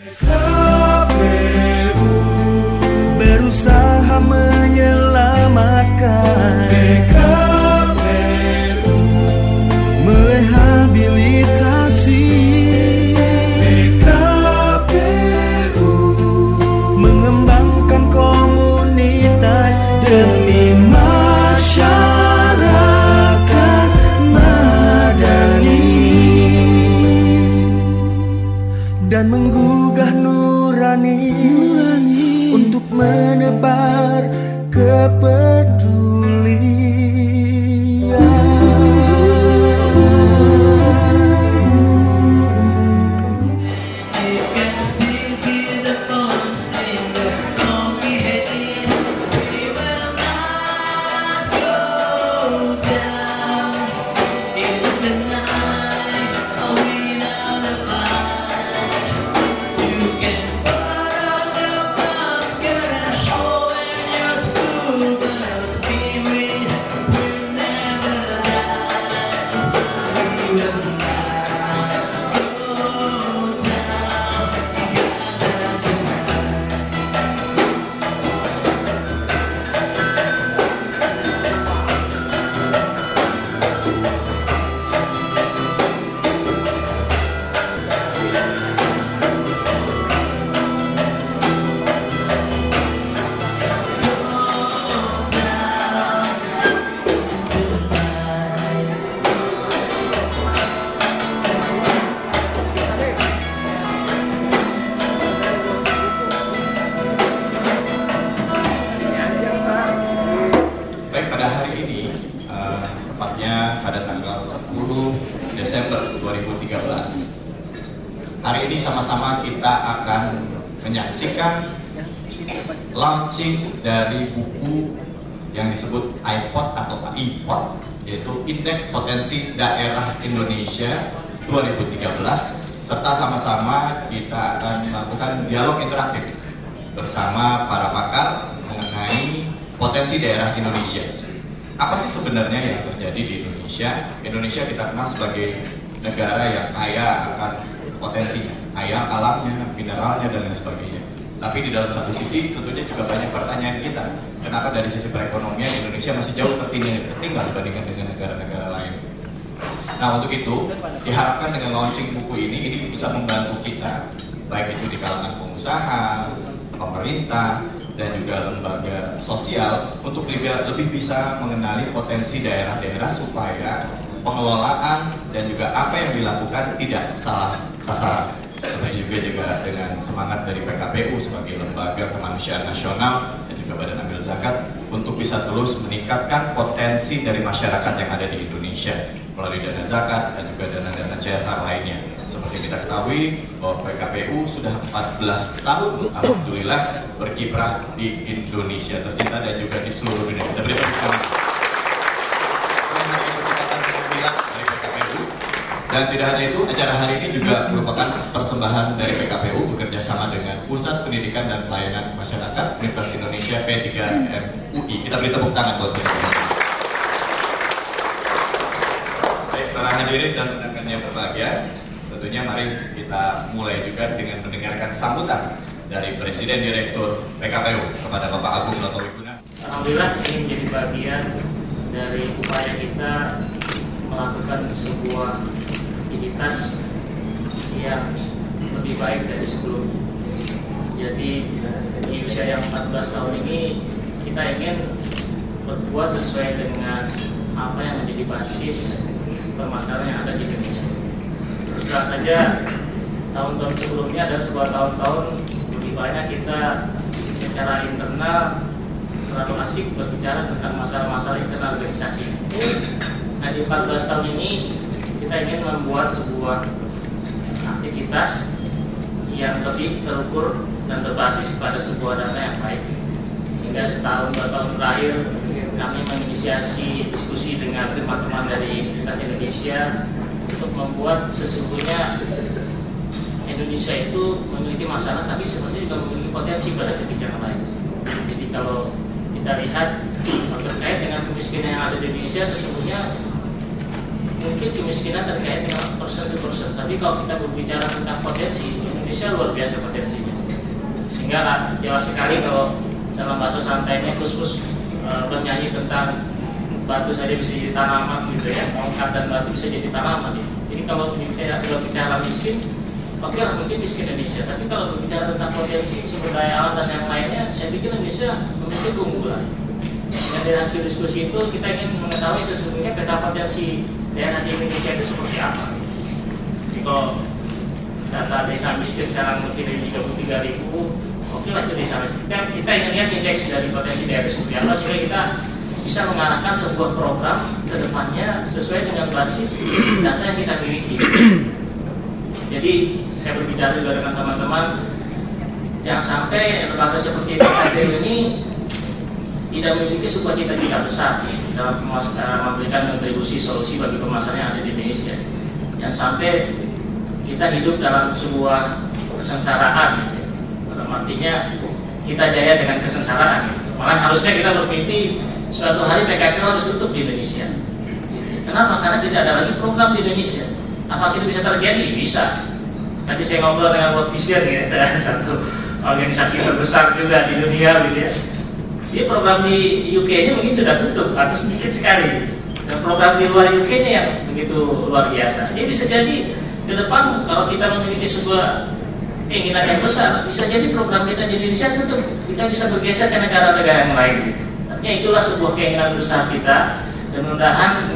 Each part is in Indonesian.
PKPU berusaha menyelamatkan, PKPU merehabilitasi, PKPU mengembangkan komunitas demi masyarakat madani, dan menggugah nurani untuk menebar kepedulian. Baik, pada hari ini, tepatnya pada tanggal 10 Desember 2013, hari ini sama-sama kita akan menyaksikan launching dari buku yang disebut iPod atau iPod, yaitu Indeks Potensi Daerah Indonesia 2013, serta sama-sama kita akan melakukan dialog interaktif bersama para pakar mengenai potensi daerah Indonesia. Apa sih sebenarnya yang terjadi di Indonesia? Indonesia kita kenal sebagai negara yang kaya akan potensinya, kaya alamnya, mineralnya, dan lain sebagainya. Tapi di dalam satu sisi tentunya juga banyak pertanyaan kita. Kenapa dari sisi perekonomian Indonesia masih jauh tertinggal dibandingkan dengan negara-negara lain? Nah, untuk itu diharapkan dengan launching buku ini bisa membantu kita, baik itu di kalangan pengusaha, pemerintah, dan juga lembaga sosial, untuk lebih bisa mengenali potensi daerah-daerah supaya pengelolaan dan juga apa yang dilakukan tidak salah sasaran. Serta juga dengan semangat dari PKPU sebagai lembaga kemanusiaan nasional dan juga Badan Amil Zakat untuk bisa terus meningkatkan potensi dari masyarakat yang ada di Indonesia melalui dana zakat dan juga dana-dana CSR lainnya. Seperti kita ketahui bahwa PKPU sudah 14 tahun alhamdulillah berkiprah di Indonesia tercinta dan juga di seluruh dunia. Kita beri tepuk tangan. Dari PKPU. Dan tidak hanya itu, acara hari ini juga merupakan persembahan dari PKPU bekerjasama dengan Pusat Pendidikan dan Pelayanan Masyarakat Universitas Indonesia P3MUI. Kita beri tepuk tangan buat PKPU. Baik, para hadirin dan undangan yang berbahagia, tentunya mari kita mulai juga dengan mendengarkan sambutan dari Presiden Direktur PKPU kepada Bapak Agung Noto Wiguna. Alhamdulillah ini menjadi bagian dari upaya kita melakukan sebuah aktivitas yang lebih baik dari sebelumnya. Jadi di usia yang 14 tahun ini kita ingin berbuat sesuai dengan apa yang menjadi basis permasalahan yang ada di Indonesia. Terus terang saja, tahun-tahun sebelumnya adalah sebuah tahun-tahun lebih banyak kita secara internal terlalu asik berbicara tentang masalah-masalah internal organisasi. Nah, di 14 tahun ini kita ingin membuat sebuah aktivitas yang lebih terukur dan berbasis pada sebuah data yang baik. Sehingga setahun 2 tahun terakhir kami menginisiasi diskusi dengan teman-teman dari Universitas Indonesia untuk membuat sesungguhnya Indonesia itu memiliki masalah, tapi sebenarnya juga memiliki potensi pada titik yang lain. Jadi kalau kita lihat terkait dengan kemiskinan yang ada di Indonesia, sesungguhnya mungkin kemiskinan terkait dengan persen, tapi kalau kita berbicara tentang potensi, Indonesia Indonesia luar biasa potensinya. Sehingga jelas sekali kalau dalam bahasa santainya kus-kus bernyanyi tentang batu saja bisa jadi tanaman gitu ya, tongkat dan batu bisa jadi tanaman. Jadi kalau bicara miskin, oke lah mungkin miskin Indonesia. Tapi kalau berbicara tentang potensi sumber daya alam dan yang lainnya, saya pikir Indonesia memiliki keunggulan. Dan dari hasil diskusi itu kita ingin mengetahui sesungguhnya peta potensi daerah di Indonesia itu seperti apa. Jadi kalau data desa miskin sekarang mungkin dari 33.000, oke lah itu desa miskin. Kita ingin lihat indeks dari potensi daerah seperti apa sehingga kita bisa mengarahkan sebuah program ke depannya sesuai dengan basis data yang kita miliki. Jadi saya berbicara juga dengan teman-teman, jangan sampai lembaga seperti PKPU ini tidak memiliki sebuah cita-cita besar dalam memberikan kontribusi solusi bagi permasalahan yang ada di Indonesia. Jangan sampai kita hidup dalam sebuah kesengsaraan, dalam artinya kita jaya dengan kesengsaraan. Malah harusnya kita bermimpi suatu hari PKPU harus tutup di Indonesia. Kenapa? Karena tidak ada lagi program di Indonesia. Apakah itu bisa terjadi? Bisa. Tadi saya ngobrol dengan World Vision ya, satu organisasi terbesar juga di dunia gitu ya. Jadi program di UK-nya mungkin sudah tutup atau sedikit sekali. Dan program di luar UK-nya yang begitu luar biasa. Jadi bisa jadi ke depan kalau kita memiliki sebuah keinginan yang besar, bisa jadi program kita di Indonesia tutup. Kita bisa bergeser ke negara-negara yang lain. Artinya itulah sebuah keinginan besar kita. Dan mudah-mudahan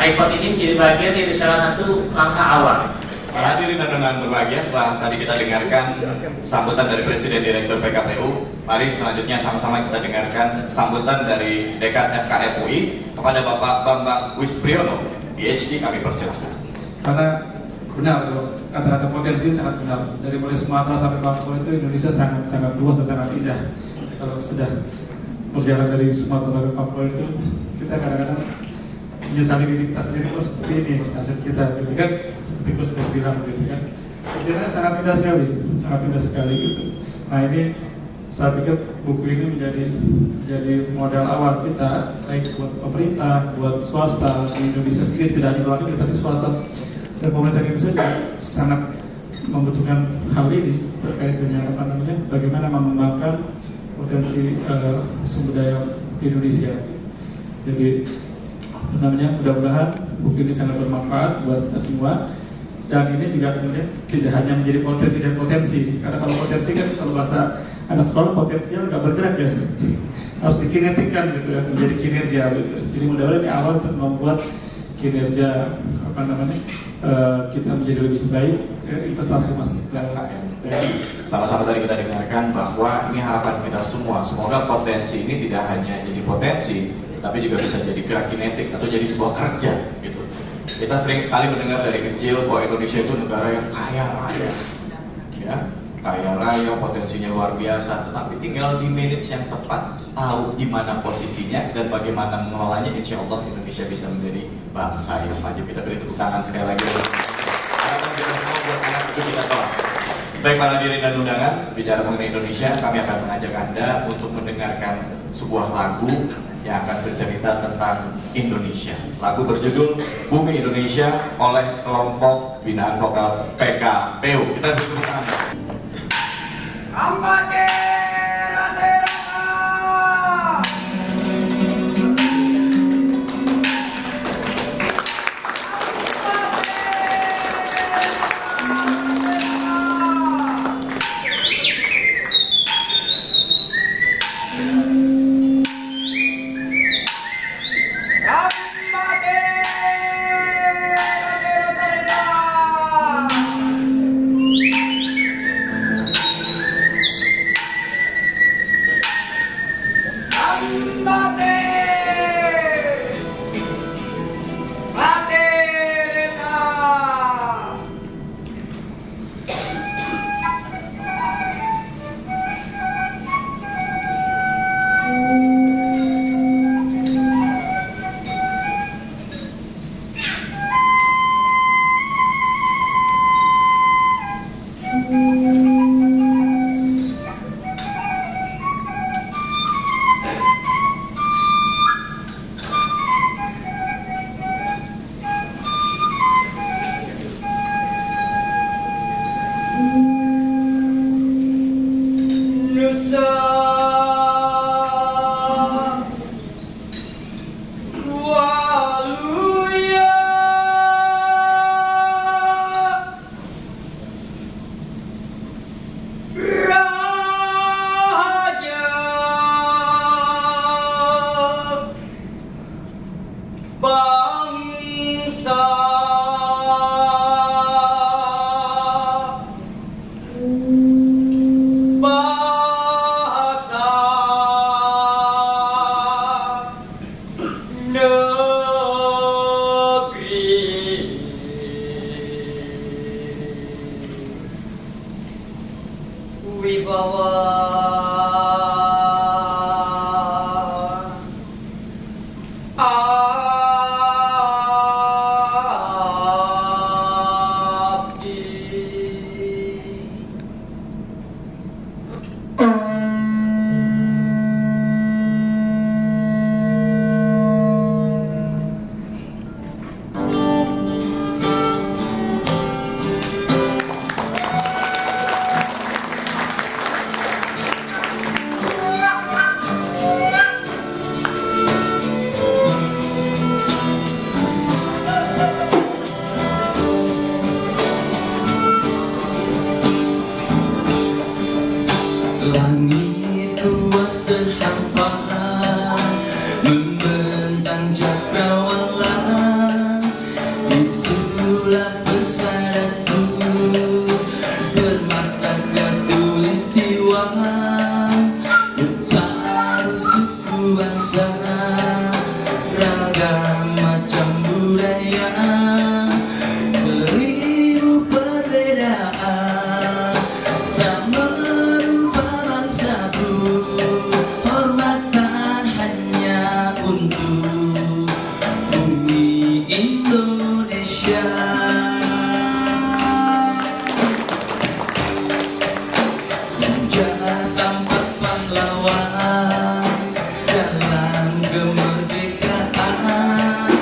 iPod ini menjadi bagian dari salah satu langkah awal. Para hadirin dan undangan berbahagia, setelah tadi kita dengarkan sambutan dari Presiden Direktur PKPU, mari selanjutnya sama-sama kita dengarkan sambutan dari Dekan FKM UI kepada Bapak Bambang Wispriyono, PhD, kami persilahkan. Karena benar, kata-kata potensi sangat benar. Dari mulai Sumatera sampai Papua itu Indonesia sangat luas dan sangat indah. Kalau sudah berjalan dari Sumatera sampai Papua itu, kita kadang-kadang menyesali diri kita sendiri kok seperti ini aset kita, gitu kan? Seperti Gus bilang, gitu kan? Sepertinya sangat indah sekali gitu. Nah ini saya pikir buku ini menjadi modal awal kita, baik buat pemerintah, buat swasta di Indonesia sendiri, tidak hanya luar negeri tapi swasta dan pemerintah Indonesia juga sangat membutuhkan hal ini terkait dengan bagaimana mengembangkan potensi sumber daya di Indonesia. Jadi mudah-mudahan buku ini sangat bermanfaat buat kita semua, dan ini juga kemudian tidak hanya menjadi potensi dan potensi, karena kalau potensi kan kalau bahasa anak sekolah potensial nggak bergerak ya, harus dikinetikkan gitu ya, menjadi kinerja gitu. Jadi mudah-mudahan ini awal untuk membuat kinerja kita menjadi lebih baik, investasi masuk ke Sama-sama tadi kita dengarkan bahwa ini harapan kita semua, semoga potensi ini tidak hanya jadi potensi, tapi juga bisa jadi gerak kinetik atau jadi sebuah kerja gitu. Kita sering sekali mendengar dari kecil bahwa Indonesia itu negara yang kaya raya, ya, kaya raya, potensinya luar biasa. Tetapi tinggal di manage yang tepat, tahu di mana posisinya dan bagaimana mengelolanya. Insya Allah Indonesia bisa menjadi bangsa yang maju. Kita beri tepuk tangan sekali lagi. Harapan kita semua buat anak itu kita tolak. Baik para hadirin dan undangan, bicara mengenai Indonesia, kami akan mengajak Anda untuk mendengarkan sebuah lagu yang akan bercerita tentang Indonesia. Lagu berjudul Bumi Indonesia oleh kelompok binaan vokal PKPU. Kita beri tepuk tangan. wibawa Langit luas terhampar membentang cakrawala, itulah pesanku bermata katulistiwa, bersama suku bangsa ragam macam budaya, seribu perbedaan tak hormatan hanya untuk bumi Indonesia. Senja tampak pahlawan dalam kemerdekaan,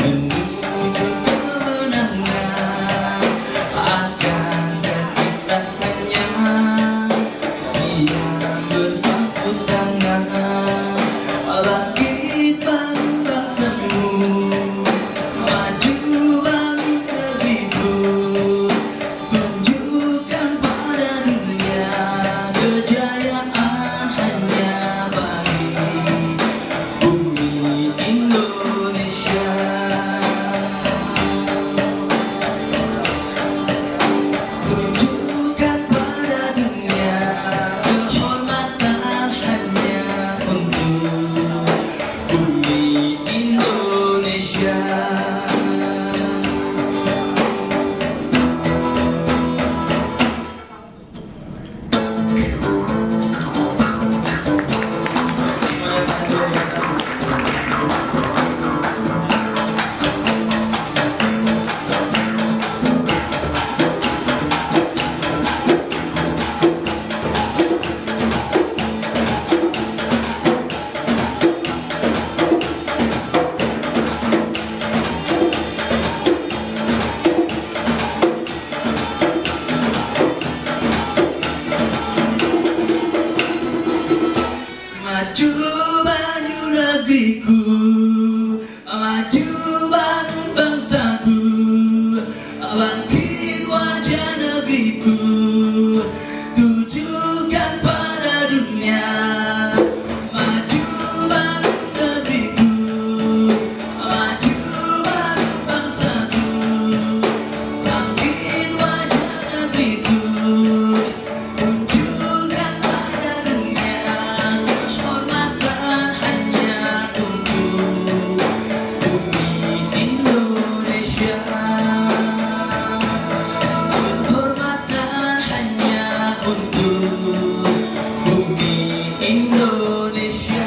menuju kemenangan akan kita hanya berpangku tangan. Bangkit bangsamu, maju bangkit negeriku, tunjukkan pada dunia kejayaan hanya bagi bumi Indonesia. Tunjukkan pada dunia kehormatan hanya untuk bumi Indonesia. Maju baju negeriku, maju bangun bangsaku, bangkit wajah negeriku, tunjukkan pada dunia. Maju bangun negeriku, maju bangun bangsaku, bangkit wajah negeriku, tunjukkan pada dunia kehormatan hanya untuk bumi Indonesia. Kehormatan hanya untuk bumi Indonesia.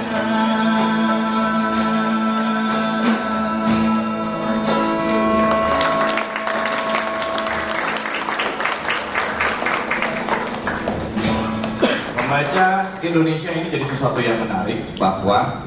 Membaca Indonesia ini jadi sesuatu yang menarik, bahwa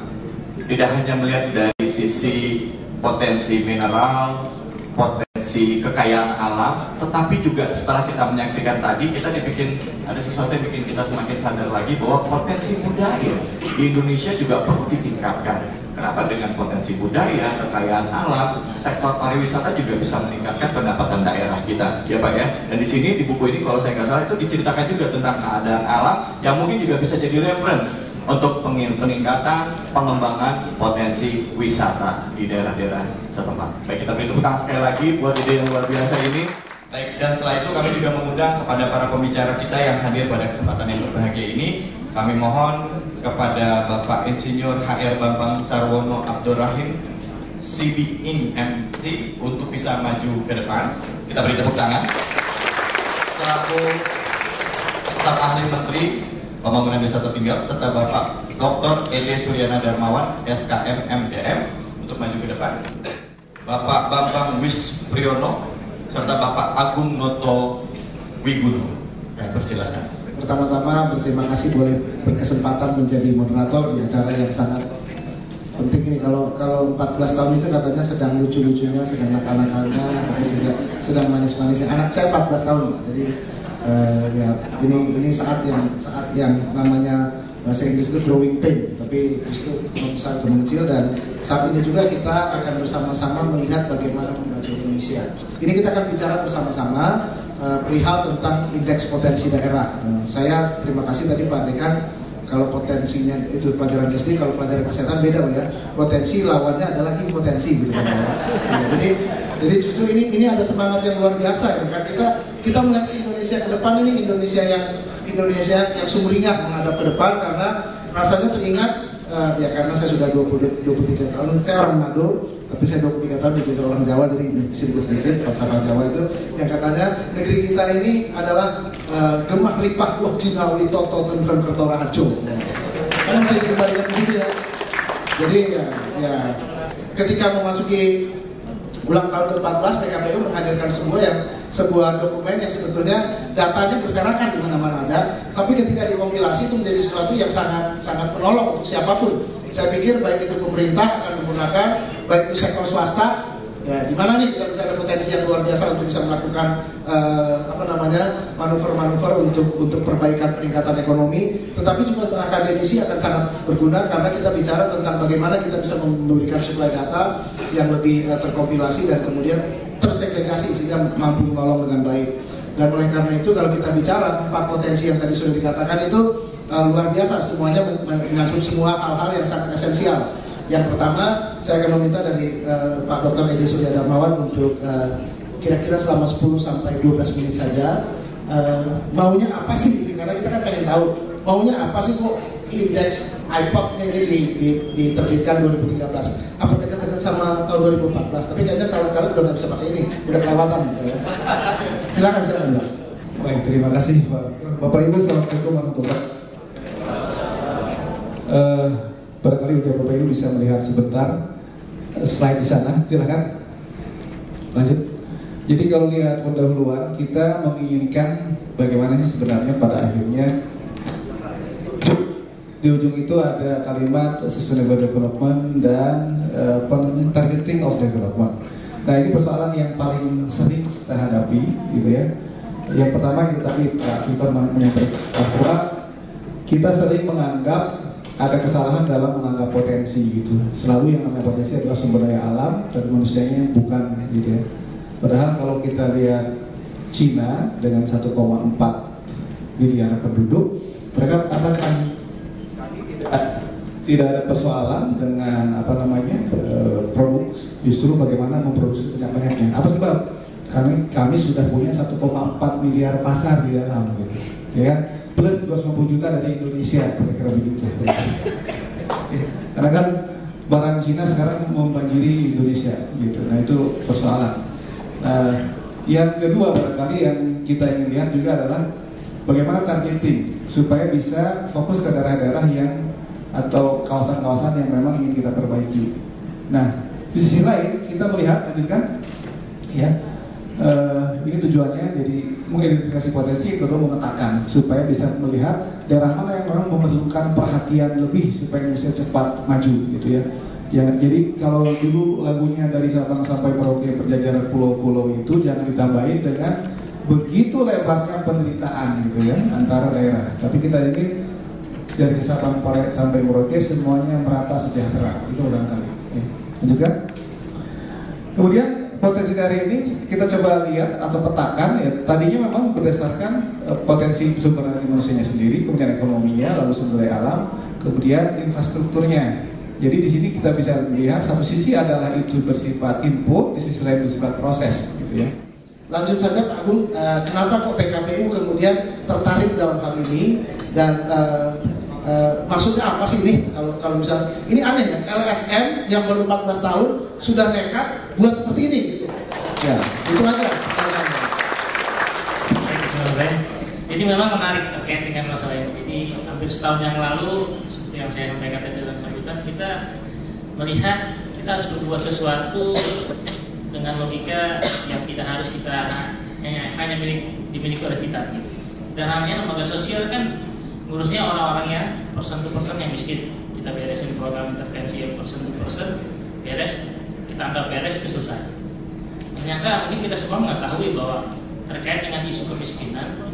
tidak hanya melihat dari sisi potensi mineral, potensi kekayaan alam, tetapi juga setelah kita menyaksikan tadi, kita dibikin ada sesuatu yang bikin kita semakin sadar lagi bahwa potensi budaya di Indonesia juga perlu ditingkatkan. Kenapa? Dengan potensi budaya, kekayaan alam, sektor pariwisata juga bisa meningkatkan pendapatan daerah kita, ya Pak ya. Dan di sini di buku ini kalau saya nggak salah itu diceritakan juga tentang keadaan alam yang mungkin juga bisa jadi reference untuk peningkatan pengembangan potensi wisata di daerah-daerah setempat. Baik, kita beri tepuk tangan sekali lagi buat ide yang luar biasa ini. Baik, dan setelah itu kami juga mengundang kepada para pembicara kita yang hadir pada kesempatan yang berbahagia ini. Kami mohon kepada Bapak Insinyur HR Bambang Sarwono Abdurrahim, CBIN MT, untuk bisa maju ke depan. Kita beri tepuk tangan. Selaku Staf Ahli Menteri Pembangunan Desa Tertinggal serta Bapak Dr. Ede Suryana Darmawan, SKM MDM untuk maju ke depan. Bapak Bambang Wispriyono serta Bapak Agung Noto Wiguno. Persilakan. Pertama-tama berterima kasih boleh berkesempatan menjadi moderator di acara yang sangat penting ini. Kalau 14 tahun itu katanya sedang lucu-lucunya, sedang nakal-nakalnya, juga sedang manis-manisnya. Anak saya 14 tahun, jadi ya ini saat yang namanya bahasa Inggris itu growing pain, tapi justru membesar atau mengecil. Dan saat ini juga kita akan bersama-sama melihat bagaimana membaca Indonesia. Ini kita akan bicara bersama-sama perihal tentang indeks potensi daerah. Saya terima kasih tadi Pak Dekan, kalau potensinya itu pelajaran SD, kalau pelajaran kesehatan beda ya. Potensi lawannya adalah impotensi gitu kan. Ya, jadi justru ini ada semangat yang luar biasa ya kan. Kita melihat Indonesia ke depan ini Indonesia yang sumringah menghadap ke depan, karena rasanya teringat ya karena saya sudah 23 tahun, saya orang Manado, tapi saya 23 tahun jadi orang Jawa, jadi sedikit-sedikit bahasa Jawa itu yang katanya negeri kita ini adalah gemah ripah loh Jinawi Toto Tentrem Kertora Harjo. Kan saya kembalikan begitu ya. Jadi ya ketika memasuki ulang tahun ke-14, PKPU menghadirkan sebuah dokumen yang sebetulnya datanya berserakan di mana-mana ada, tapi ketika dikompilasi itu menjadi sesuatu yang sangat menolong untuk siapapun. Saya pikir baik itu pemerintah akan menggunakan, baik itu sektor swasta, ya di mana nih kita bisa ada potensi yang luar biasa untuk bisa melakukan manuver-manuver untuk perbaikan peningkatan ekonomi, tetapi juga untuk akademisi akan sangat berguna karena kita bicara tentang bagaimana kita bisa memberikan supply data yang lebih terkompilasi dan kemudian tersegregasi sehingga mampu menolong dengan baik. Dan oleh karena itu kalau kita bicara 4 potensi yang tadi sudah dikatakan itu luar biasa, semuanya menyangkut semua hal-hal yang sangat esensial. Yang pertama, saya akan meminta dari Pak Dr. Ede Suryana Darmawan untuk kira-kira selama 10 sampai 12 menit saja maunya apa sih ini, karena kita kan pengen tahu maunya apa sih kok indeks iPod-nya ini diterbitkan 2013, apa dekat-dekat sama tahun 2014, tapi kayaknya caleg-caleg udah nggak bisa pakai ini, udah kelewatan gitu ya. Silakan Mbak. Baik, terima kasih Pak. Bapak Ibu, assalamualaikum warahmatullahi wabarakatuh. Barangkali Bapak Ibu bisa melihat sebentar slide di sana, silakan lanjut. Jadi kalau lihat pendahuluan, kita menginginkan bagaimana sih sebenarnya pada akhirnya di ujung itu ada kalimat sustainable development dan targeting of development. Nah ini persoalan yang paling sering kita hadapi, gitu ya. Yang pertama kita menyampaikan bahwa kita sering menganggap ada kesalahan dalam menganggap potensi gitu. Selalu yang namanya potensi adalah sumber daya alam dan manusianya bukan gitu ya. Padahal kalau kita lihat Cina dengan 1,4 miliar penduduk, mereka katakan tidak ada persoalan dengan produk, justru bagaimana memproduksi banyak-banyaknya. Apa sebab? Kami sudah punya 1,4 miliar pasar di dalam gitu. Ya, plus 250 juta dari Indonesia, kira-kira begitu. Karena kan barang Cina sekarang membanjiri Indonesia gitu. Nah itu persoalan. Yang kedua barangkali yang kita ingin lihat juga adalah bagaimana targeting supaya bisa fokus ke daerah-daerah yang atau kawasan-kawasan yang memang ingin kita perbaiki. Nah di sisi lain kita melihat lanjutkan ya. Ini tujuannya jadi mengidentifikasi potensi, kedua memetakan supaya bisa melihat daerah mana yang memang memerlukan perhatian lebih supaya bisa cepat maju gitu ya. Jangan, jadi kalau dulu lagunya dari Sabang sampai Merauke perjajaran pulau-pulau itu jangan ditambahin dengan begitu lebarnya penderitaan gitu ya antara daerah. Tapi kita ingin dari Sabang sampai Merauke semuanya merata sejahtera. Itu barangkali. Lanjutkan. Kemudian potensi dari ini kita coba lihat atau petakan ya. Tadinya memang berdasarkan potensi sumber daya manusianya sendiri, kemudian ekonominya, lalu sumber daya alam, kemudian infrastrukturnya. Jadi di sini kita bisa melihat satu sisi adalah itu bersifat input, di sisi lain bersifat proses, gitu ya. Lanjut saja Pak Agung, kenapa kok PKPU kemudian tertarik dalam hal ini dan maksudnya apa sih ini? Kalau misalnya ini aneh ya, LSM yang baru 14 tahun sudah nekat buat seperti ini gitu. Ya, itu aja. Jadi Jadi memang menarik terkait dengan masalah ini. Jadi hampir setahun yang lalu, seperti yang saya sampaikan tadi dalam sambutan, kita melihat kita harus berbuat sesuatu dengan logika yang tidak harus kita hanya dimiliki oleh kita. Gitu. Dan halnya lembaga sosial kan ngurusnya orang-orang yang person to person yang miskin. Kita beresin program intervensi yang person to person, beres, kita anggap beres, itu selesai. Ternyata mungkin kita semua mengetahui bahwa terkait dengan isu kemiskinan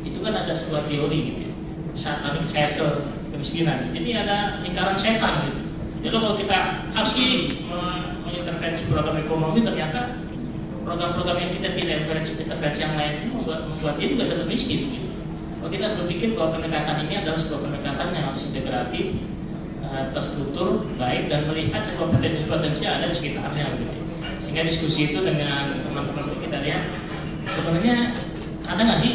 itu kan ada sebuah teori gitu, satanic cycle kemiskinan. Jadi ada lingkaran setan gitu. Jadi kalau kita asli mengintervensi program ekonomi, ternyata program-program yang kita tidak intervensi yang lain itu membuat dia juga tetap miskin. Gitu. Kalau kita berpikir bahwa pendekatan ini adalah sebuah pendekatan yang harus integratif, terstruktur, baik, dan melihat sebuah potensi-potensi yang ada di sekitarnya. Gitu. Sehingga diskusi itu dengan teman-teman kita lihat sebenarnya ada nggak sih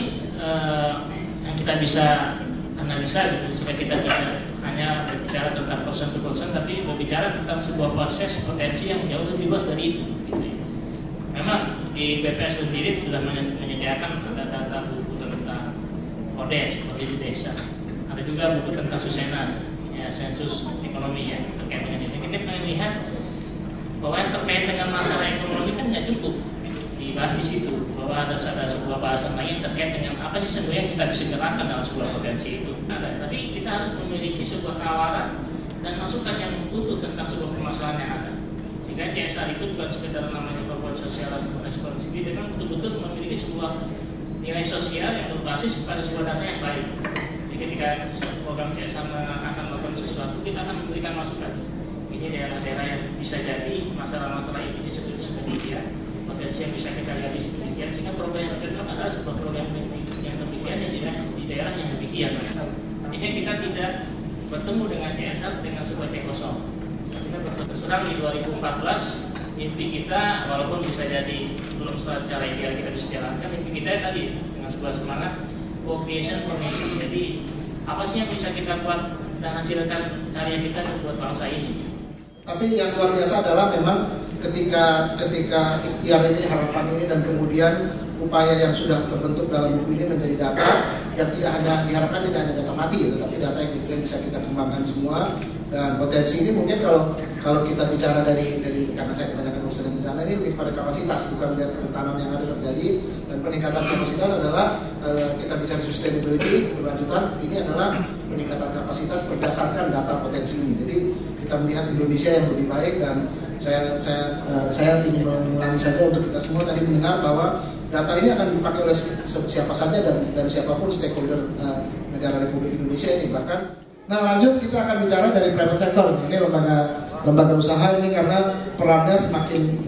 yang kita bisa analisa gitu, sehingga kita tidak hanya berbicara tentang person to person, tapi berbicara tentang sebuah proses potensi yang jauh lebih luas dari itu. Gitu. Memang di BPS sendiri sudah menyediakan data buku tentang kondisi desa. Ada juga buku tentang susunan, ya, sensus ekonomi ya terkait dengan ini. Kita melihat bahwa yang terkait dengan masalah ekonomi kan nggak cukup dibahas di situ, bahwa ada sebuah bahasan lain terkait dengan apa sih sebenarnya yang kita bisa gerakan dalam sebuah potensi itu. Tapi kita harus memiliki sebuah tawaran dan masukan yang utuh tentang sebuah permasalahan yang ada. Sehingga CSR itu bukan sekedar namanya corporate social responsibility, tapi betul-betul memiliki sebuah nilai sosial yang berbasis pada sebuah data yang baik. Jadi ketika program CSR akan melakukan sesuatu, kita akan memberikan masukan. Ini daerah-daerah yang bisa jadi masalah-masalah ini disebut sedemikian, potensi yang bisa kita lihat sedemikian, sehingga program yang tertentu adalah sebuah program yang demikian di daerah yang demikian. Artinya kita tidak bertemu dengan CSR dengan sebuah cek kosong. Kita berserang di 2014, mimpi kita walaupun bisa jadi belum secara ideal kita bisa jalankan, mimpi kita tadi dengan sebuah semangat co-creation for nation. Jadi apa sih yang bisa kita buat dan hasilkan karya kita buat bangsa ini? Tapi yang luar biasa adalah memang ketika ikhtiar ini, harapan ini, dan kemudian upaya yang sudah terbentuk dalam buku ini menjadi data yang tidak hanya diharapkan tidak hanya data mati, tetapi data yang kemudian bisa kita kembangkan semua. Dan potensi ini mungkin kalau kita bicara dari karena saya kebanyakan urusan bencana ini lebih pada kapasitas, bukan melihat kerentanan yang ada terjadi. Dan peningkatan kapasitas adalah kita bicara sustainability keberlanjutan, ini adalah peningkatan kapasitas berdasarkan data potensi ini. Jadi kita melihat Indonesia yang lebih baik, dan saya ingin mengulangi saja untuk kita semua tadi mendengar bahwa data ini akan dipakai oleh siapa saja dan siapapun stakeholder negara Republik Indonesia ini. Bahkan, nah lanjut kita akan bicara dari private sector. Ini lembaga usaha ini karena perannya semakin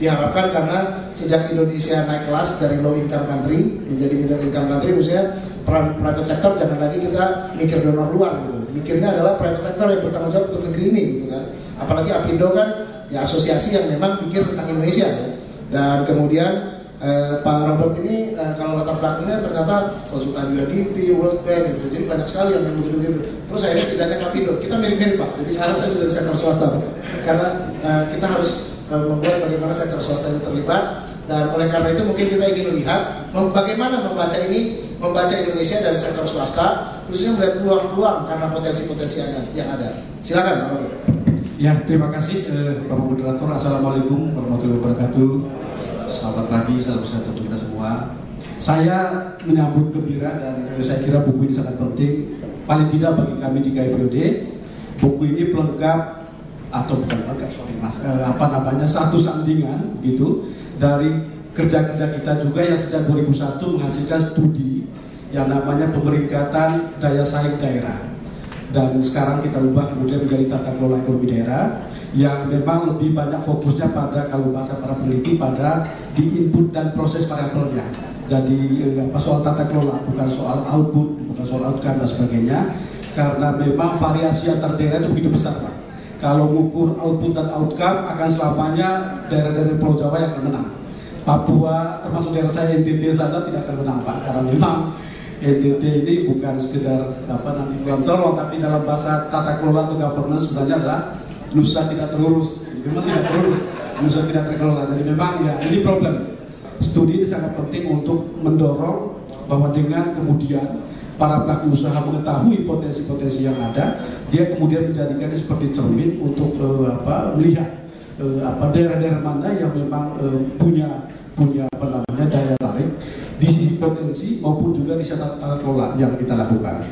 diharapkan karena sejak Indonesia naik kelas dari low income country menjadi middle income country, maksudnya peran private sector jangan lagi kita mikir donor luar gitu. Mikirnya adalah private sector yang bertanggung jawab untuk negeri ini gitu kan. Apalagi Apindo kan ya asosiasi yang memang pikir tentang Indonesia ya. Dan kemudian Pak Robert ini kalau latar belakangnya ternyata konsultan UNDP, World Bank gitu. Jadi banyak sekali yang begitu-begitu. Terus akhirnya tidak hanya Apindo, kita mirip-mirip Pak. Jadi sekarang saya dari sektor swasta Pak. Karena kita harus membuat bagaimana sektor swasta itu terlibat. Dan oleh karena itu mungkin kita ingin melihat bagaimana membaca Indonesia dari sektor swasta, khususnya melihat peluang-peluang karena potensi-potensi yang ada. Silakan Pak Robert. Ya, terima kasih Bapak Moderator. Assalamualaikum warahmatullahi wabarakatuh. Selamat pagi, salam sehat untuk kita semua. Saya menyambut gembira dan saya kira buku ini sangat penting. Paling tidak bagi kami di KIPOD, buku ini pelengkap atau bukan pelengkap, satu sandingan gitu dari kerja-kerja kita juga yang sejak 2001 menghasilkan studi yang namanya pemeringkatan daya saing daerah. Dan sekarang kita ubah kemudian menjadi tata kelola ekonomi daerah yang memang lebih banyak fokusnya pada, kalau bahasa para peneliti, pada di input dan proses variabelnya. Jadi soal tata kelola, bukan soal output, bukan soal outcome dan sebagainya. Karena memang variasi antar daerah itu begitu besar Pak. Kalau mengukur output dan outcome akan selamanya daerah-daerah Pulau Jawa yang akan menang. Papua termasuk daerah saya NTT saja tidak akan menang Pak, karena memang NTT ini bukan sekedar nanti tolong, tapi dalam bahasa tata kelola atau governance sebenarnya adalah Nusa tidak terurus, memang tidak terurus, Nusa tidak terkelola. Jadi memang ya ini problem. Studi ini sangat penting untuk mendorong bahwa dengan kemudian para pelaku usaha mengetahui potensi-potensi yang ada, dia kemudian menjadikannya seperti cermin untuk melihat daerah-daerah mana yang memang punya daya tarik di sisi potensi maupun juga di tata kelola yang kita lakukan.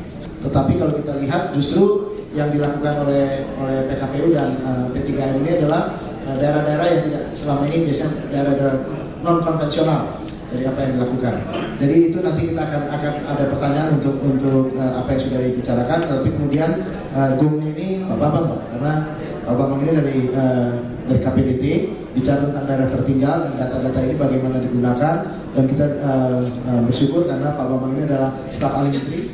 Tetapi kalau kita lihat justru yang dilakukan oleh PKPU dan P3M ini adalah daerah-daerah yang tidak selama ini biasanya daerah-daerah non konvensional dari apa yang dilakukan. Jadi itu nanti kita akan ada pertanyaan untuk apa yang sudah dibicarakan. Tapi kemudian Gong ini Pak Bambang, karena Pak Bambang ini dari KPDT bicara tentang daerah tertinggal dan data-data ini bagaimana digunakan, dan kita bersyukur karena Pak Bambang ini adalah staf ahli menteri.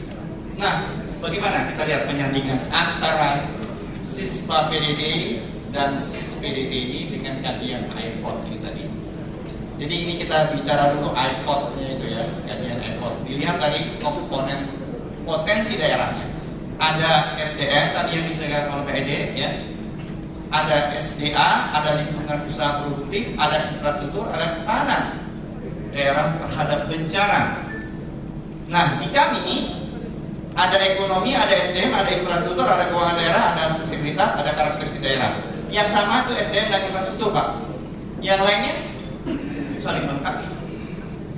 Nah, bagaimana kita lihat penyandingan antara Sispa PDD dan Sis PDD ini dengan kajian iPod ini tadi. Jadi ini kita bicara dulu iPod-nya itu ya, kajian iPod. Dilihat dari komponen potensi daerahnya. Ada SDM tadi yang disebutkan oleh PED ya. Ada SDA, ada lingkungan usaha produktif, ada infrastruktur, ada ketahanan daerah terhadap bencana. Nah, di kami ada ekonomi, ada SDM, ada infrastruktur, ada keuangan daerah, ada aksesibilitas, ada karakteristik daerah. Yang sama itu SDM dan infrastruktur, Pak. Yang lainnya saling melengkapi.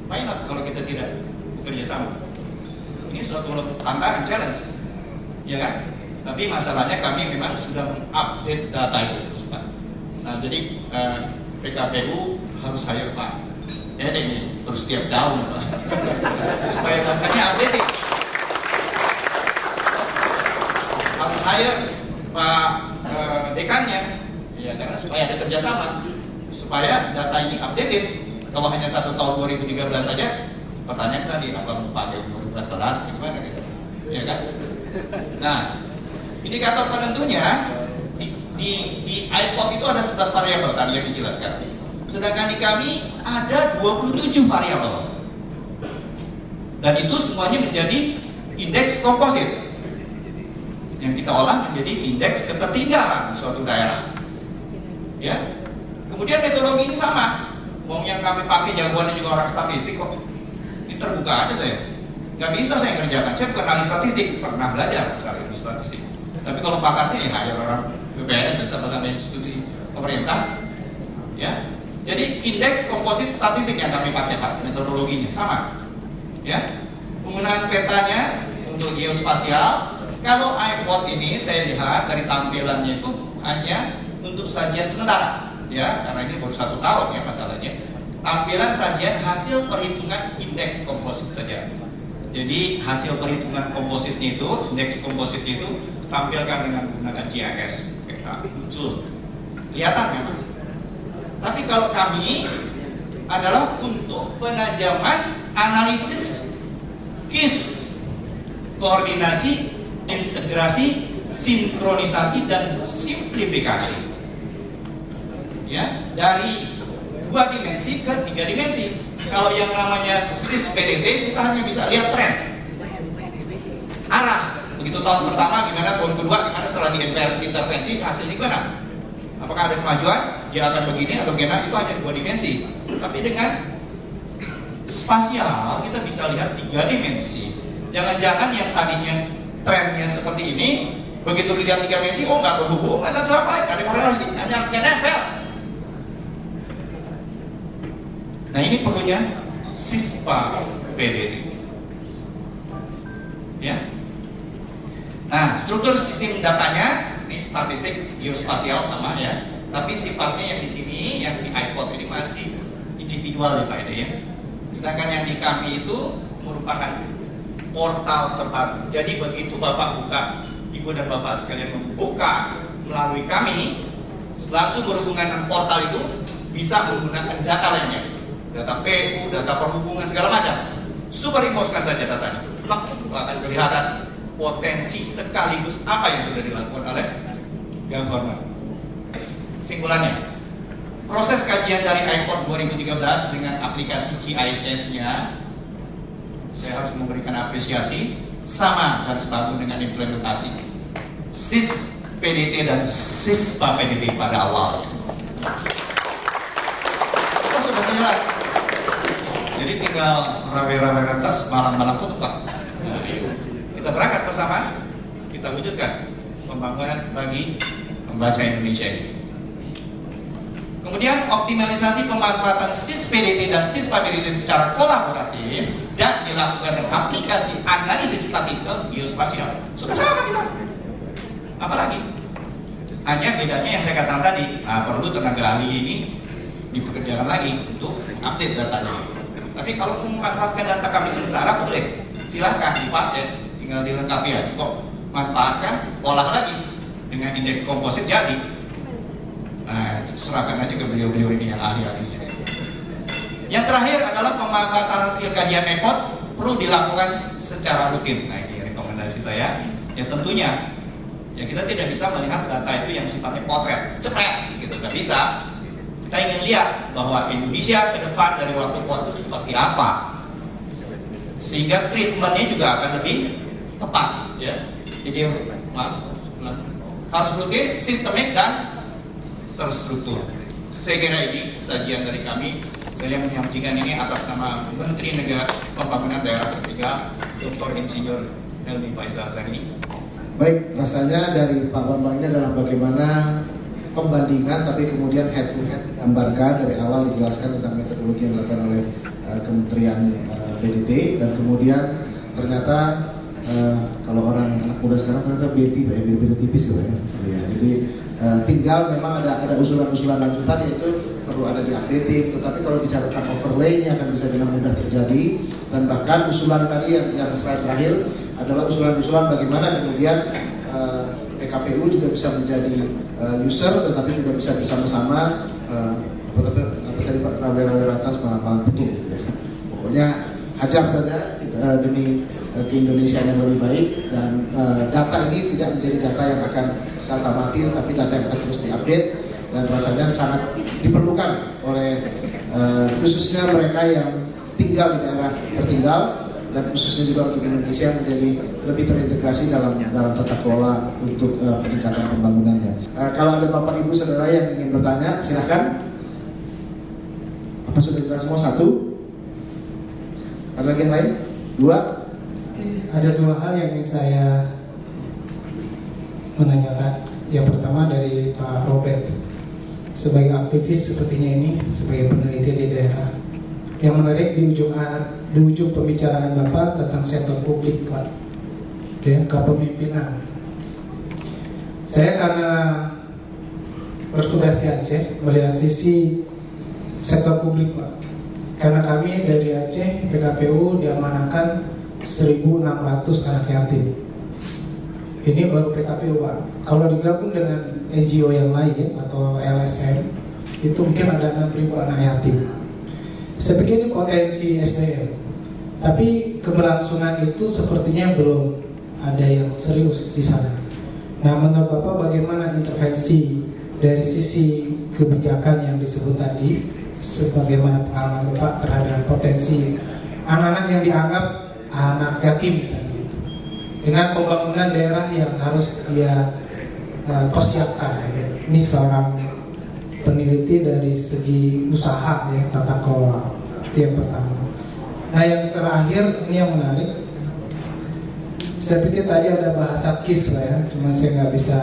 Why not kalau kita tidak bekerja sama? Ini suatu tantangan, challenge, ya kan? Tapi masalahnya kami memang sudah mengupdate data itu, Pak. Nah, jadi PKPU harus hire Pak. Ya, ini terus tiap tahun, Pak. Supaya datanya update. Harus hire Pak dekannya, ya, karena supaya ada kerjasama, supaya data ini updated. Kalau hanya 1 tahun 2013 saja, pertanyaan tadi apa pakai 2014 gimana gitu, ya kan? Nah, indikator penentunya di iPod itu ada 11 variabel tadi yang dijelaskan. Sedangkan di kami ada 27 variabel. Dan itu semuanya menjadi indeks komposit yang kita olah menjadi indeks ketertinggalan suatu daerah. Ya. Kemudian metodologi ini sama. Wong yang kami pakai jagoannya juga orang statistik kok. Ini terbuka aja saya. Nggak bisa saya kerjakan. Saya bukan ahli statistik, pernah belajar soal ilmu statistik. Tapi kalau pakarnya ya hanya orang BPS sama institusi pemerintah. Ya. Jadi indeks komposit statistik yang kami pakai Pak, metodologinya sama. Ya. Penggunaan petanya untuk geospasial. Kalau iPod ini saya lihat dari tampilannya itu hanya untuk sajian sementara, ya, karena ini baru 1 tahun ya masalahnya. Tampilan sajian hasil perhitungan indeks komposit saja. Jadi hasil perhitungan kompositnya itu, indeks kompositnya itu tampilkan dengan menggunakan GIS, peta muncul, kelihatan memang. Tapi kalau kami adalah untuk penajaman analisis KIS, koordinasi, integrasi, sinkronisasi, dan simplifikasi. Ya, dari 2 dimensi ke 3 dimensi. Kalau yang namanya SIS PDT kita hanya bisa lihat tren, arah. Begitu tahun pertama gimana, tahun kedua gimana, setelah diintervensi hasilnya gimana? Apakah ada kemajuan? Dia akan begini atau bagaimana? Itu hanya 2 dimensi. Tapi dengan spasial kita bisa lihat 3 dimensi. Jangan-jangan yang tadinya trennya seperti ini, begitu dilihat 3 dimensi, oh nggak berhubungan satu sama lain, ada korelasi, hanya nempel. Nah ini perlunya Sispa PDD. Ya. Nah struktur sistem datanya ini statistik geospasial sama ya, tapi sifatnya yang di sini, yang di iPod ini masih individual ya Pak Ede ya. Sedangkan yang di kami itu merupakan portal terpadu. Jadi begitu Bapak buka, Ibu dan Bapak sekalian membuka melalui kami, langsung berhubungan dengan portal itu bisa menggunakan data lainnya, data PU, data perhubungan segala macam. Superimposkan saja datanya, akan kelihatan potensi sekaligus apa yang sudah dilakukan oleh government. Kesimpulannya, proses kajian dari iPod 2013 dengan aplikasi GIS-nya, saya harus memberikan apresiasi, sama dan sebangun dengan implementasi SIS PDT dan Sispa PDT pada awalnya. Itu sudah jelas. Jadi tinggal rame-rame atas malam-malam pun Pak. Nah, ayo kita berangkat bersama, kita wujudkan pembangunan bagi membaca Indonesia ini. Kemudian optimalisasi pemanfaatan SIS-PDT dan SIS-Stability secara kolaboratif dan dilakukan dengan aplikasi analisis statistikal geospasial. Suka sama kita. Apalagi? Hanya bedanya yang saya katakan tadi, perlu tenaga ahli ini dipekerjakan lagi untuk update datanya. Tapi kalau memanfaatkan data kami sementara boleh, silahkan dipakai, tinggal dilengkapi aja kok. Manfaatkan, olah lagi dengan indeks komposit jadi. Nah, serahkan aja ke beliau-beliau ini yang ahli-ahlinya. Yang terakhir adalah pemanfaatan circadian method perlu dilakukan secara rutin. Nah, ini rekomendasi saya. Ya tentunya, ya kita tidak bisa melihat data itu yang sifatnya potret, cepet, gitu nggak bisa. Kita ingin lihat bahwa Indonesia ke depan dari waktu ke waktu seperti apa, sehingga treatmentnya juga akan lebih tepat. Ya, jadi harus rutin, sistemik dan terstruktur. Saya kira ini sajian dari kami. Saya menyampaikan ini atas nama Menteri Negara Pembangunan Daerah Ketiga, Dr. Insinyur Helmi Faisal Zani. Baik, rasanya dari Pak Bambang ini adalah bagaimana pembandingan, tapi kemudian head to head digambarkan dari awal, dijelaskan tentang metodologi yang dilakukan oleh Kementerian PDT, dan kemudian ternyata kalau orang anak muda sekarang ternyata beda tipis ya. Jadi tinggal memang ada usulan-usulan lanjutan, yaitu perlu ada di updating, tetapi kalau bicara tentang overlay ini akan bisa dengan mudah terjadi. Dan bahkan usulan tadi yang slide terakhir adalah usulan-usulan bagaimana kemudian PKPU juga bisa menjadi user, tetapi juga bisa bersama-sama apa tadi Pak, rawe-rawe atas malam-malam betul. Pokoknya hajar saja demi ke Indonesia yang lebih baik, dan data ini tidak menjadi data yang akan data mati, tapi data yang akan terus diupdate, dan rasanya sangat diperlukan oleh khususnya mereka yang tinggal di daerah tertinggal, dan khususnya juga untuk Indonesia menjadi lebih terintegrasi dalam tata kelola untuk peningkatan pembangunannya. Kalau ada Bapak Ibu Saudara yang ingin bertanya, silakan. Apa sudah jelas semua? Satu? Ada lagi yang lain? Dua? Ada dua hal yang ingin saya menanyakan. Yang pertama dari Pak Robert, sebagai aktivis sepertinya ini, sebagai peneliti di daerah, yang menarik di ujung pembicaraan Bapak tentang sektor publik, Pak, ya, kepemimpinan. Saya karena bertugas di Aceh melihat sisi sektor publik, Pak. Karena kami dari Aceh, PKPU diamanahkan 1.600 anak yatim. Ini baru PKPU, Pak. Kalau digabung dengan NGO yang lain atau LSM, itu mungkin ada 6.000 anak yatim. Saya pikir ini potensi SDM, tapi keberlangsungan itu sepertinya belum ada yang serius di sana. Nah, menurut Bapak bagaimana intervensi dari sisi kebijakan yang disebut tadi, sebagaimana pengalaman Bapak terhadap potensi anak-anak yang dianggap anak yatim misalnya, dengan pembangunan daerah yang harus dia persiapkan. Ini seorang peneliti dari segi usaha, ya, tata kelola. Itu yang pertama. Nah, yang terakhir ini yang menarik. Saya pikir tadi ada bahasa KIS lah ya, cuma saya nggak bisa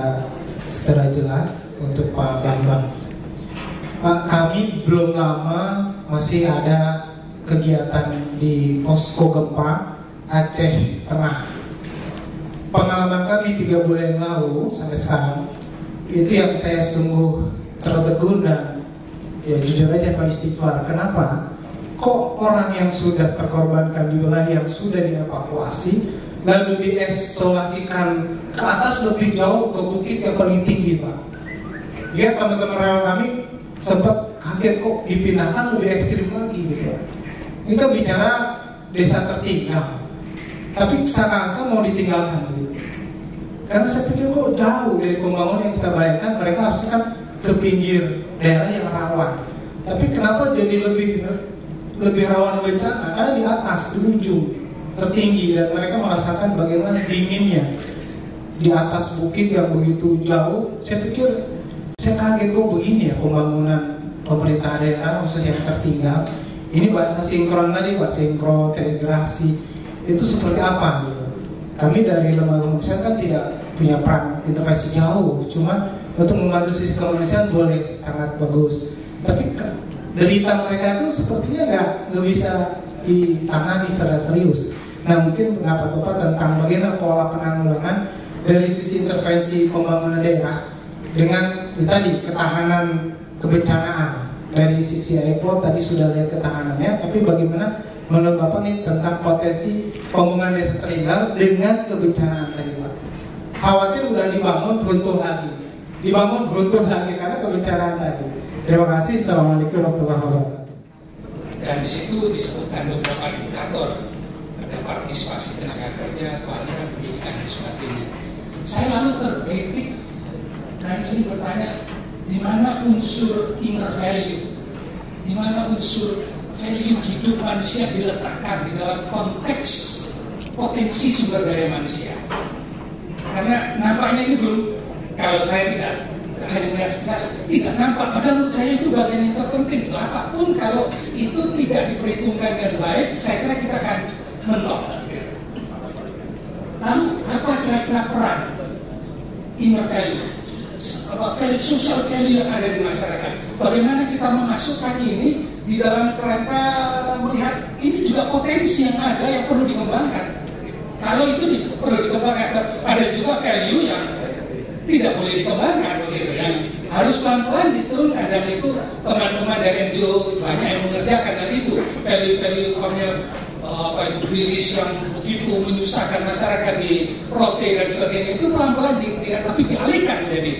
secara jelas untuk Pak Bambang. Pak, kami belum lama masih ada kegiatan di posko gempa Aceh Tengah. Pengalaman kami 3 bulan yang lalu sampai sekarang, itu yang saya sungguh tertegun dan ya jujur aja Pak istighfar. Kenapa? Kok orang yang sudah terkorbankan di wilayah yang sudah dievakuasi lalu diisolasikan ke atas lebih jauh ke bukit yang paling tinggi, Pak? Lihat teman-teman relawan kami sempat kaget kok dipindahkan lebih ekstrim lagi gitu. Ini kan bicara desa tertinggal, tapi seakan-akan mau ditinggalkan gitu. Karena saya pikir kok jauh dari pembangunan yang kita bayangkan, mereka harusnya kan ke pinggir daerah yang rawan. Tapi kenapa jadi lebih rawan bencana? Karena di atas, di ujung tertinggi, dan mereka merasakan bagaimana dinginnya di atas bukit yang begitu jauh. Saya pikir, saya kaget kok begini ya pembangunan pemerintah daerah khusus yang tertinggal Ini bahasa sinkron tadi, bahasa sinkron, telegrasi itu seperti apa gitu. Kami dari lembaga kemanusiaan kan tidak punya peran intervensi jauh, cuma untuk membantu sisi kemanusiaan boleh, sangat bagus. Tapi derita mereka itu sepertinya nggak bisa ditangani secara serius. Nah, mungkin pendapat Bapak tentang bagaimana pola penanggulangan dari sisi intervensi pembangunan daerah dengan tadi ketahanan kebencanaan. Dari sisi Eko tadi sudah lihat ketahanannya, tapi bagaimana menurut Bapak nih tentang potensi pembangunan desa tertinggal dengan kebencanaan tadi Pak? Khawatir udah dibangun runtuh lagi karena kebencanaan tadi. Terima kasih. Assalamualaikum warahmatullahi wabarakatuh. Dan di situ disebutkan beberapa indikator, ada partisipasi tenaga kerja, kualitas pendidikan dan sebagainya. Saya lalu terkritik dan ini bertanya, di mana unsur inner value, di mana unsur value hidup manusia diletakkan di dalam konteks potensi sumber daya manusia. Karena nampaknya ini belum, kalau saya tidak hanya melihat sekilas, tidak nampak. Padahal menurut saya itu bagian yang terpenting. Itu apapun kalau itu tidak diperhitungkan dengan baik, saya kira kita akan mentok. Lalu apa kira-kira peran inner value, social value yang ada di masyarakat? Bagaimana kita memasukkan ini di dalam kerangka melihat ini juga potensi yang ada yang perlu dikembangkan. Kalau itu perlu dikembangkan, ada juga value yang tidak boleh dikembangkan begitu, yang harus pelan-pelan diturunkan. Dan itu teman-teman dari NGO banyak yang mengerjakan, dan itu value-value rilis yang begitu menyusahkan masyarakat di rote dan sebagainya itu pelan-pelan tapi dialihkan menjadi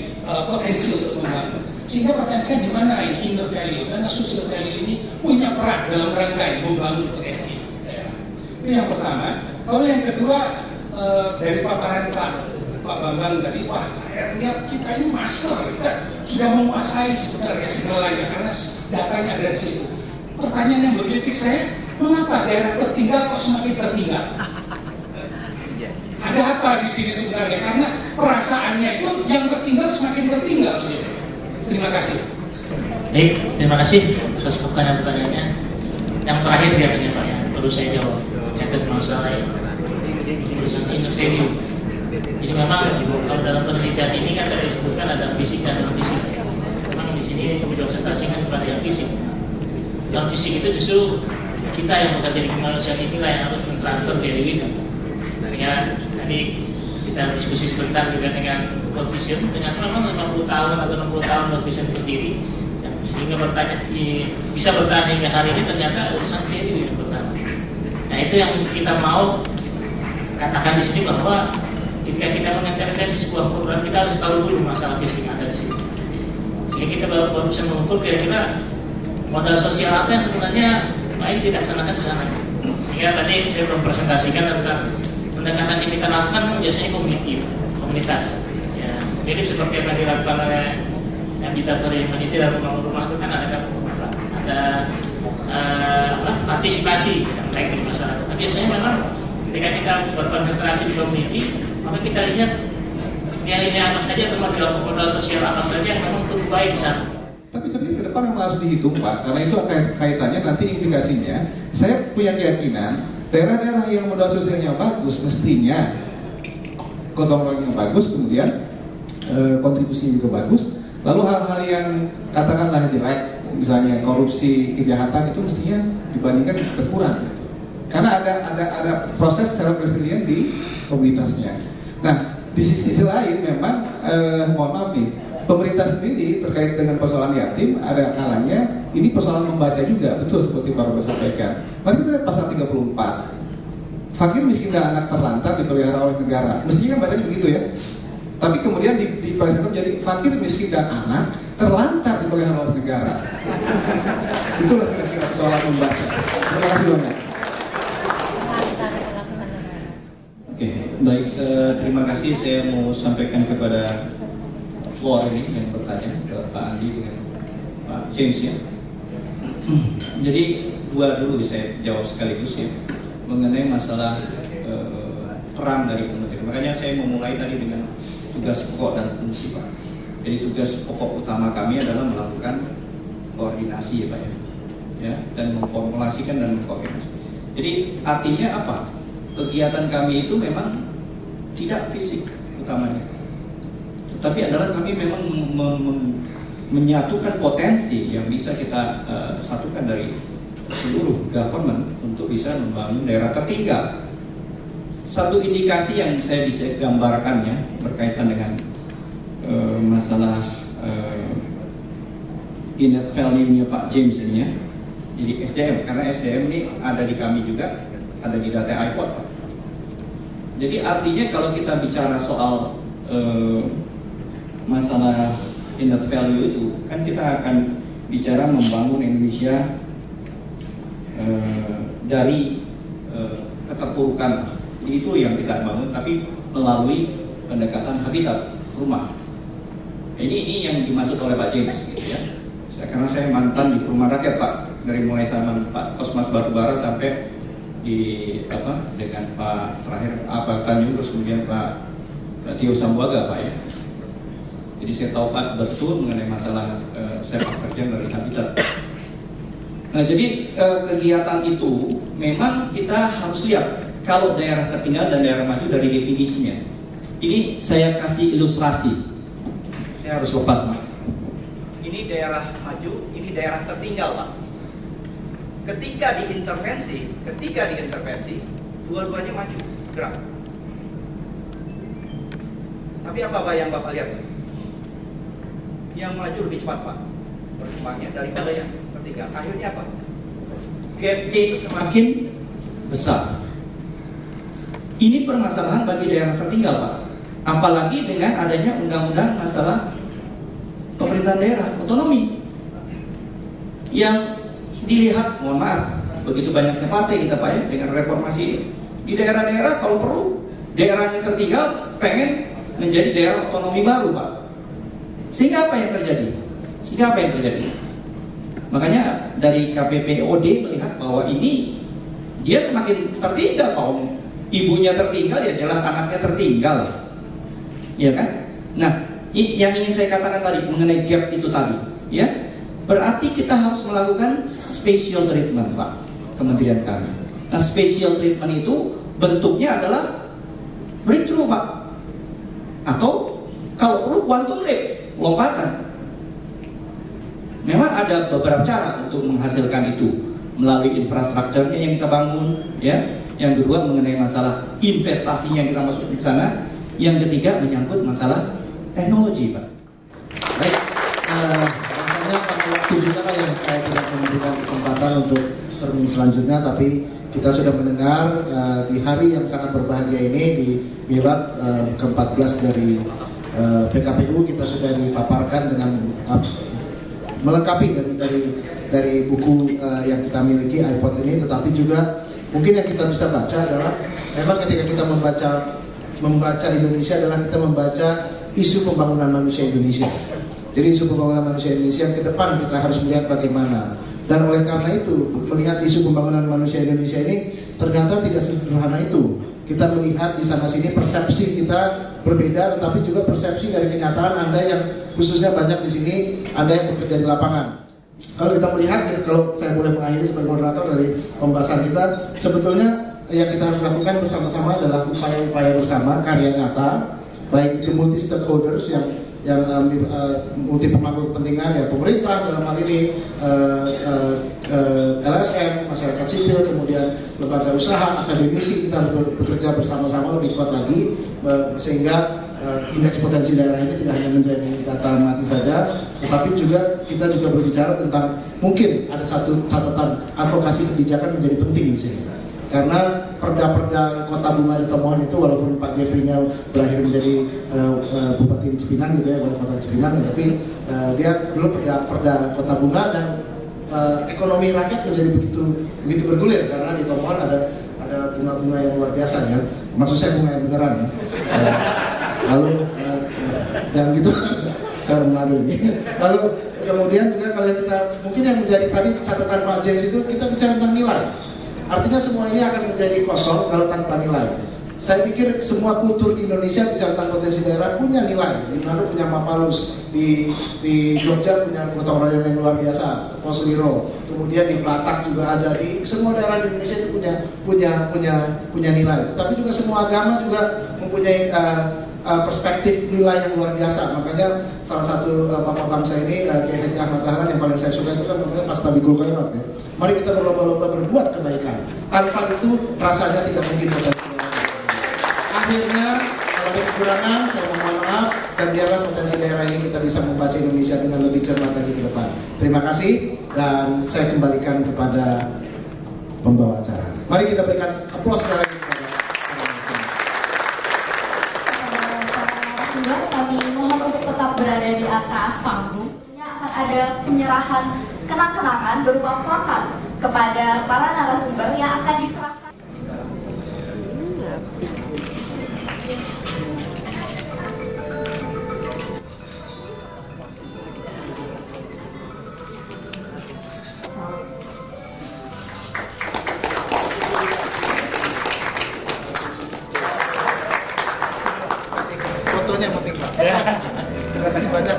potensi untuk membangun. Sehingga pertanyaan saya, di mana ini inner value dan social value ini punya peran dalam rangka membangun potensi daerah. Itu yang pertama. Lalu yang kedua, dari paparan Pak Bambang tadi, wah saya lihat kita ini master, kita sudah menguasai sebenarnya segalanya karena datanya ada di situ. Pertanyaan yang berlitik saya, mengapa daerah tertinggal kok semakin tertinggal? Ada apa di sini sebenarnya? Karena perasaannya itu yang tertinggal semakin tertinggal. Terima kasih. Baik, terima kasih atas pertanyaannya. Yang terakhir biasanya Pak, yang perlu saya jawab, catat masalah urusan inner value. Jadi memang kalau dalam penelitian ini kan tadi disebutkan ada fisik dan non fisik. Memang di sini dikonsentrasikan kepada yang fisik. Non fisik itu justru kita yang bekerja di kemanusiaan inilah yang harus mentransfer value itu. Sehingga tadi kita diskusi sebentar juga dengan World Vision, ternyata memang 50 tahun atau 60 tahun World Vision berdiri, sehingga bisa bertahan hingga hari ini ternyata urusan value yang bertahan. Nah itu yang kita mau katakan di sini, bahwa ketika kita mengintervensi sebuah program, kita harus tahu dulu masalah fisik yang ada di sini, sehingga kita baru bisa mengukur kira-kira modal sosial apa yang sebenarnya baik dilaksanakan di sana. Sehingga tadi saya mempresentasikan tentang pendekatan yang kita lakukan biasanya komunitas. Ya, jadi seperti yang dilakukan oleh habitator yang meniti dalam rumah-rumah itu kan ada partisipasi yang baik di masyarakat. Tapi biasanya memang ketika kita berkonsentrasi di komuniti, maka kita lihat nilai-nilai apa saja atau modal sosial apa saja yang memang cukup baik di sana. Tapi sebenarnya ke depan memang harus dihitung Pak, karena itu akan kaitannya nanti implikasinya. Saya punya keyakinan daerah-daerah yang modal sosialnya bagus mestinya gotong royong yang bagus, kemudian kontribusinya juga bagus. Lalu hal-hal yang katakanlah jelek, misalnya korupsi, kejahatan, itu mestinya dibandingkan berkurang. Karena ada proses self resilient di komunitasnya. Nah, di sisi lain memang mohon maaf nih, pemerintah sendiri terkait dengan persoalan yatim ada kalanya ini persoalan membaca juga, betul seperti Pak Robert sampaikan. Mari kita lihat pasal 34. Fakir, miskin dan anak terlantar dipelihara oleh negara. Mestinya kan bacanya begitu ya. Tapi kemudian di pasal itu menjadi fakir, miskin dan anak terlantar dipelihara oleh negara. Itulah kira-kira persoalan membaca. Terima kasih banyak. Oke, baik, terima kasih. Saya mau sampaikan kepada floor ini yang bertanya ke Pak Andi dengan Pak James ya. Jadi dua dulu saya jawab sekaligus ya mengenai masalah peran dari kementerian. Makanya saya memulai tadi dengan tugas pokok dan fungsi Pak. Jadi tugas pokok utama kami adalah melakukan koordinasi ya Pak ya. ya, dan memformulasikan dan mengkoordinasi. Jadi artinya apa? Kegiatan kami itu memang tidak fisik utamanya, tetapi adalah kami memang menyatukan potensi yang bisa kita satukan dari seluruh government untuk bisa membangun daerah tertinggal. Satu indikasi yang saya bisa gambarkannya berkaitan dengan masalah inner value-nya Pak James ini ya. Jadi SDM, karena SDM ini ada di kami juga, ada di data iPod. Jadi artinya kalau kita bicara soal masalah inner value itu, kan kita akan bicara membangun Indonesia dari keterpurukan. Itu yang kita bangun, tapi melalui pendekatan habitat rumah. Ini yang dimaksud oleh Pak James, gitu ya. Karena saya mantan di Perumahan Rakyat Pak, dari mulai zaman Pak Kosmas Batubara sampai di dengan Pak terakhir Pak Tanjung, terus kemudian Pak Tio Sambuaga Pak ya. Jadi saya tahu Pak betul mengenai masalah sepak terjang dari habitat. Nah jadi kegiatan itu memang kita harus lihat kalau daerah tertinggal dan daerah maju dari definisinya. Ini saya kasih ilustrasi. Saya harus lepas Pak. Ini daerah maju, ini daerah tertinggal Pak. Ketika diintervensi, dua-duanya maju, gerak. Tapi apa yang Bapak lihat? Yang maju lebih cepat Pak perkembangannya daripada yang tertinggal. Akhirnya apa? Gap itu semakin besar. Ini permasalahan bagi daerah tertinggal Pak. Apalagi dengan adanya undang-undang masalah pemerintahan daerah otonomi yang dilihat, mohon maaf, begitu banyaknya partai kita Pak ya, dengan reformasi ini. Di daerah-daerah kalau perlu, daerahnya tertinggal pengen menjadi daerah otonomi baru Pak. Sehingga apa yang terjadi? Makanya dari KPPOD melihat bahwa ini dia semakin tertinggal Pak. Ibunya tertinggal, ya jelas anaknya tertinggal, ya kan? Nah, yang ingin saya katakan tadi mengenai gap itu tadi, ya, berarti kita harus melakukan special treatment, Pak, kementerian kami. Nah, special treatment itu bentuknya adalah breakthrough, Pak, atau kalau perlu quantum leap, lompatan. Memang ada beberapa cara untuk menghasilkan itu melalui infrastrukturnya yang kita bangun, ya. Yang kedua mengenai masalah investasinya yang kita masuk di sana. Yang ketiga menyangkut masalah teknologi, Pak. Baik, rasanya karena waktu juga kan yang saya tidak memberikan kesempatan untuk termin selanjutnya, tapi kita sudah mendengar di hari yang sangat berbahagia ini di Mibat ke-14 dari PKPU kita sudah dipaparkan dengan melengkapi dari buku yang kita miliki iPod ini, tetapi juga mungkin yang kita bisa baca adalah memang ketika kita membaca Indonesia adalah kita membaca isu pembangunan manusia Indonesia. Jadi isu pembangunan manusia Indonesia yang ke depan kita harus melihat bagaimana. Dan oleh karena itu melihat isu pembangunan manusia Indonesia ini ternyata tidak sesederhana itu. Kita melihat di sana sini persepsi kita berbeda, tetapi juga persepsi dari kenyataan Anda yang khususnya banyak di sini Anda yang bekerja di lapangan. Kalau kita melihat, kalau saya boleh mengakhiri sebagai moderator dari pembahasan kita, sebetulnya yang kita harus lakukan bersama-sama adalah upaya-upaya bersama, karya nyata, baik itu multi stakeholders yang multi pemangku kepentingan, ya pemerintah dalam hal ini, LSM, masyarakat sipil, kemudian lembaga usaha, akademisi, kita harus bekerja bersama-sama lebih kuat lagi, sehingga indeks potensi daerah ini tidak hanya menjadi data mati saja, tetapi juga kita juga berbicara tentang mungkin ada satu catatan advokasi kebijakan menjadi penting di sini. Karena perda-perda Kota Bunga di Tomohon itu walaupun Pak Jeffrey-nya berakhir menjadi Bupati di Cipinang gitu ya, wali kota Cipinang, tapi dia dulu perda Kota Bunga dan ekonomi rakyat menjadi begitu bergulir karena di Tomohon ada bunga-bunga yang luar biasa ya. Maksud saya bunga yang beneran ya. Lalu yang gitu saya mengadu ini. Lalu kemudian juga kalau kita mungkin yang menjadi tadi catatan Pak James itu kita bicara tentang nilai. Artinya semua ini akan menjadi kosong kalau tanpa nilai. Saya pikir semua kultur di Indonesia bicara tentang potensi daerah punya nilai. Di Manado punya Mapalus, di Jogja punya gotong royong yang luar biasa, Posliro. Kemudian di Batak juga ada, di semua daerah di Indonesia itu punya nilai. Tapi juga semua agama juga mempunyai perspektif nilai yang luar biasa. Makanya salah satu bapak bangsa ini Kiai Haji Ahmad Dahlan yang paling saya suka itu kan namanya Fastabiqul Khairat ya. Mari kita berlomba-lomba berbuat kebaikan. Tanpa itu rasanya tidak mungkin potensi. Akhirnya kalau ada kekurangan saya mohon maaf dan biarlah potensi daerah ini kita bisa membaca Indonesia dengan lebih cermat lagi ke depan. Terima kasih dan saya kembalikan kepada pembawa acara. Mari kita berikan aplaus sekali lagi kepada kami mohon untuk tetap berada di atas panggung. Akan ada penyerahan kenang-kenangan berupa plakat kepada para narasumber yang akan diserahkan. Terima kasih banyak.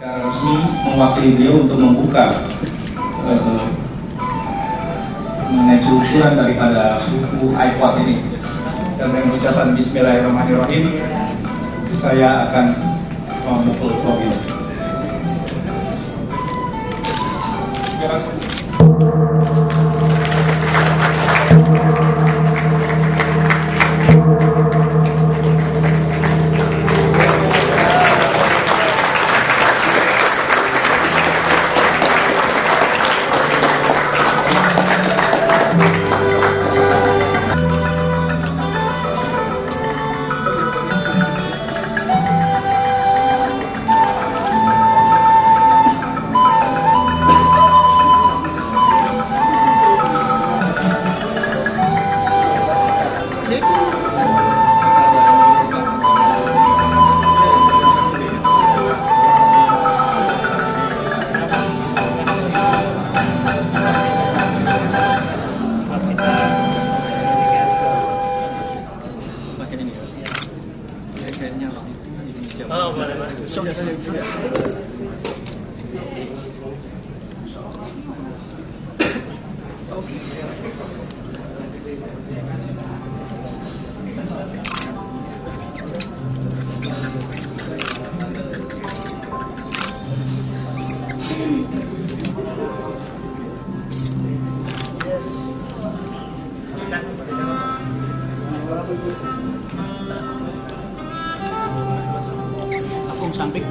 Secara resmi mewakili beliau untuk membuka mengenai penelusuran daripada buku iPod ini. Dan dengan ucapan Bismillahirrahmanirrahim, saya akan memukul profil. Samping.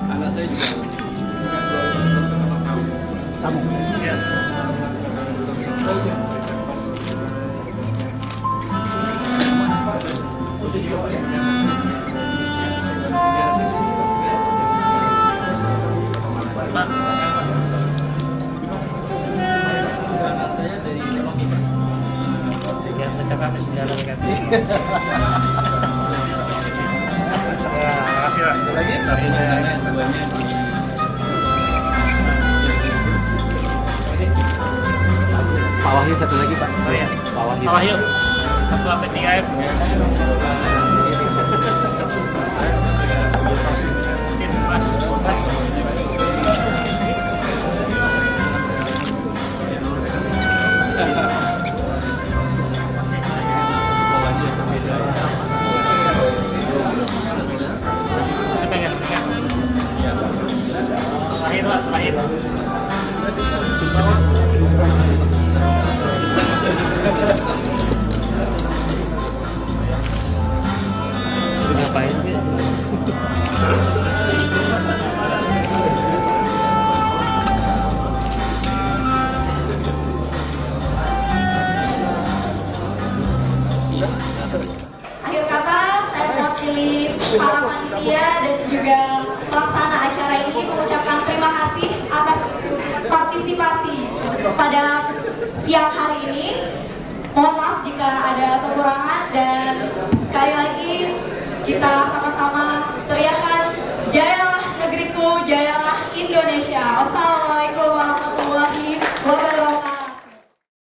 Anak saya juga Sambung. Ya. Ya, ucapkan sejarah negatif. Ya, makasih Pak. Lagi? Pak Wahyu satu lagi Pak. Oh ya, Pak Wahyu. Pak Wahyu. 1-3 Sip, Mas. Terakhir. Ngapain sih? pada siang hari ini. Mohon maaf jika ada kekurangan dan sekali lagi kita sama-sama teriakan jayalah negeriku, jayalah Indonesia. Wassalamualaikum warahmatullahi wabarakatuh.